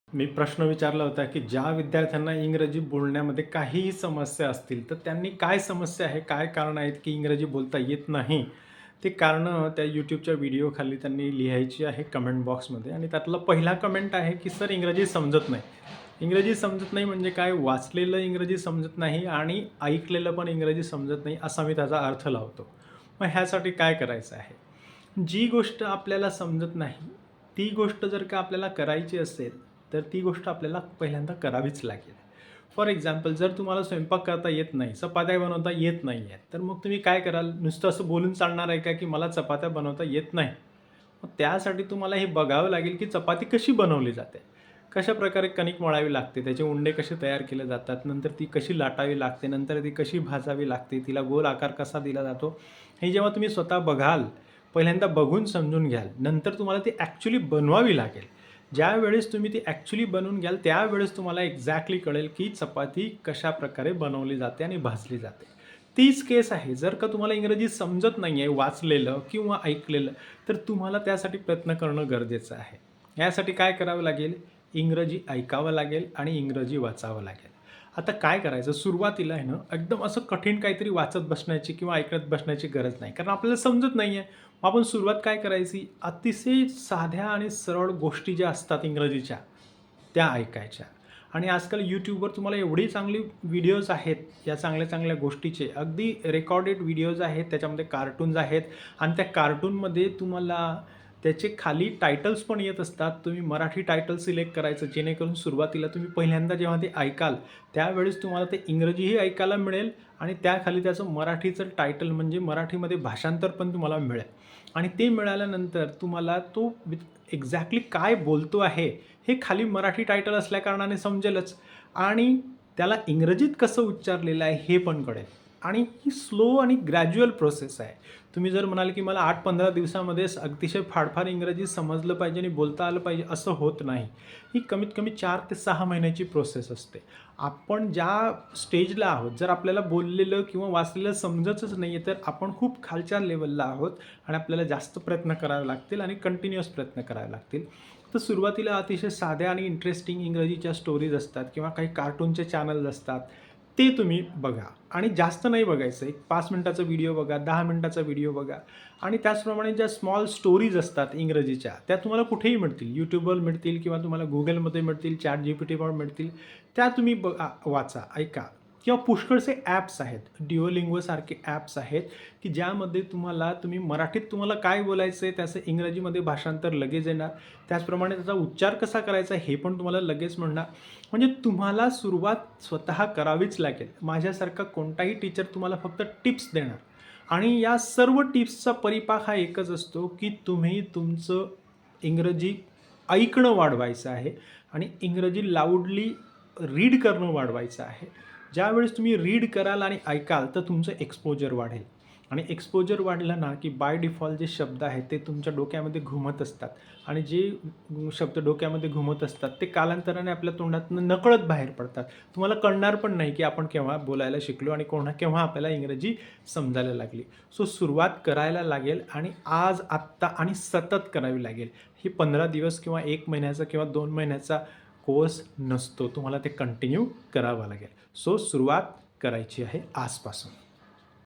मी प्रश्न विचारला होता, की ज्या विद्यार्थ्यांना इंग्रजी बोलण्यामध्ये काहीही समस्या असतील, तर त्यांनी काय समस्या आहे, काय कारण आहेत, की इंग्रजी बोलता येत नाही? ते कारणं त्या YouTubeच्या व्हिडिओखाली त्यांनी लिहायची आहे कमेंट बॉक्समध्ये आणि त्यातला पहिला कमेंट आहे, की "सर इंग्रजी समजत नाही." इंग्रजी समजत नाही म्हणजे काय? वाचलेलं इंग्रजी समजत नाही आणि ऐकलेलं पण इंग्रजी समजत नाही, असा मी त्याचा अर्थ लावतो. मग ह्यासाठी काय करायचं आहे? जी गोष्ट आपल्याला समजत नाही, ती गोष्ट जर का आपल्याला करायची असेल, तर ती गोष्ट आपल्याला पहिल्यांदा करावीच लागेल. फॉर एक्झाम्पल जर तुम्हाला स्वयंपाक करता येत नाही, चपात्या बनवता येत नाही आहेत, तर मग तुम्ही काय कराल? नुसतं असं बोलून चालणार आहे का, की मला चपात्या बनवता येत नाही? मग त्यासाठी तुम्हाला हे बघावं लागेल, की चपाती कशी बनवली जाते? कशाप्रकारे कणिक मळावी लागते, त्याचे उंडे कसे तयार केले जातात, नंतर ती कशी लाटावी लागते, नंतर ती कशी भाजावी लागते, तिला गोल आकार कसा दिला जातो, हे जेव्हा तुम्ही स्वतः बघाल, पहिल्यांदा बघून समजून घ्याल, नंतर तुम्हाला ती ॲक्चुअली बनवावी लागेल. ज्यावेळेस तुम्ही ती ॲक्चुअली बनवून घ्याल, त्यावेळेस तुम्हाला एक्झॅक्टली कळेल, की चपाती कशाप्रकारे बनवली जाते आणि भाजली जाते. तीच केस आहे. जर का तुम्हाला इंग्रजी समजत नाही आहे, वाचलेलं किंवा ऐकलेलं, तर तुम्हाला त्यासाठी प्रयत्न करणं गरजेचं आहे. यासाठी काय करावं लागेल? इंग्रजी ऐकावं लागेल आणि इंग्रजी वाचावं लागेल. आता काय करायचं? सुरुवातीला आहे ना, एकदम असं कठीण काहीतरी वाचत बसण्याची किंवा ऐकत बसण्याची गरज नाही. कारण आपल्याला समजत नाही आहे. मग आपण सुरुवात काय करायची? अतिशय साध्या आणि सरळ गोष्टी ज्या असतात इंग्रजीच्या, त्या ऐकायच्या. आणि आजकाल YouTubeवर तुम्हाला एवढी चांगली व्हिडिओज आहेत, या चांगल्या-चांगल्या गोष्टीचे. अगदी रेकॉर्डेड व्हिडिओज आहेत, त्याच्यामध्ये कार्टून्स आहेत आणि त्या कार्टूनमध्ये तुम्हाला त्याचे खाली टायटल्स पण येत असतात. तुम्ही मराठी टायटल सिलेक्ट करायचं, जेणेकरून सुरुवातीला तुम्ही पहिल्यांदा जेव्हा ते ऐकाल, त्यावेळेस तुम्हाला ते इंग्रजीही ऐकायला मिळेल आणि त्याखाली त्याचं मराठीचं टायटल म्हणजे मराठीमध्ये भाषांतर पण तुम्हाला मिळेल. आणि ते मिळाल्यानंतर तुम्हाला तो एक्झॅक्टली काय बोलतो आहे, हे खाली मराठी टायटल असल्याकारणाने समजेलच आणि त्याला इंग्रजीत कसं उच्चारलेलं आहे हे पण कळेल. आणि ही स्लो आणि ग्रॅज्युअल प्रोसेस आहे. तुम्ही जर म्हणाल, की मला 8-15 दिवसामध्येच अतिशय फाडफाड इंग्रजी समजलं पाहिजे आणि बोलता आलं पाहिजे, असं होत नाही. ही कमीत कमी 4 ते 6 महिन्याची प्रोसेस असते. आपण ज्या स्टेजला आहोत, जर आपल्याला बोललेलं किंवा वाचलेलं समजतच नाही आहे, तर आपण खूप खालच्या लेव्हलला आहोत आणि आपल्याला जास्त प्रयत्न करावे लागतील आणि कंटिन्युअस प्रयत्न करावे लागतील. तर सुरुवातीला अतिशय साध्या आणि इंटरेस्टिंग इंग्रजीच्या स्टोरीज असतात किंवा काही कार्टूनचे चॅनल्स असतात, ते तुम्ही बघा आणि जास्त नाही बघायचं. एक 5 मिनिटाचा व्हिडिओ बघा, 10 मिनिटाचा व्हिडिओ बघा आणि त्याचप्रमाणे ज्या स्मॉल स्टोरीज असतात इंग्रजीच्या, त्या तुम्हाला कुठेही मिळतील. YouTubeवर मिळतील किंवा तुम्हाला Googleमध्ये मिळतील, ChatGPTवर मिळतील. त्या तुम्ही वाचा, ऐका किंवा पुष्कळसे ॲप्स आहेत. Duolingoसारखे ॲप्स आहेत, की ज्यामध्ये तुम्ही मराठीत तुम्हाला काय बोलायचं आहे, त्याचं इंग्रजीमध्ये भाषांतर लगेच येणार. त्याचप्रमाणे त्याचा उच्चार कसा करायचा हे पण तुम्हाला लगेच मिळणार. म्हणजे तुम्हाला सुरुवात स्वतः करावीच लागेल. माझ्यासारखा कोणताही टीचर तुम्हाला फक्त टिप्स देणार आणि या सर्व टिप्सचा परिपाक हा एकच असतो, की तुम्ही तुमचं इंग्रजी ऐकणं वाढवायचं आहे आणि इंग्रजी लाऊडली रीड करणं वाढवायचं आहे. ज्यावेळेस तुम्ही रीड कराल आणि ऐकाल, तर तुमचं एक्सपोजर वाढेल आणि एक्सपोजर वाढलं ना, की बाय डिफॉल्ट जे शब्द आहेत, ते तुमच्या डोक्यामध्ये घुमत असतात आणि जे शब्द डोक्यामध्ये घुमत असतात, ते कालांतराने आपल्या तोंडातून नकळत बाहेर पडतात. तुम्हाला कळणार पण नाही, की आपण केव्हा बोलायला शिकलो आणि केव्हा आपल्याला इंग्रजी समजायला लागली. सो सुरुवात करायला लागेल आणि आज, आत्ता आणि सतत करावी लागेल. ही 15 दिवस किंवा 1 महिन्याचा किंवा 2 महिन्याचा कोर्स नसतो. तुम्हाला ते कंटिन्यू करावं लागेल. सो सुरुवात करायची आहे आजपासून.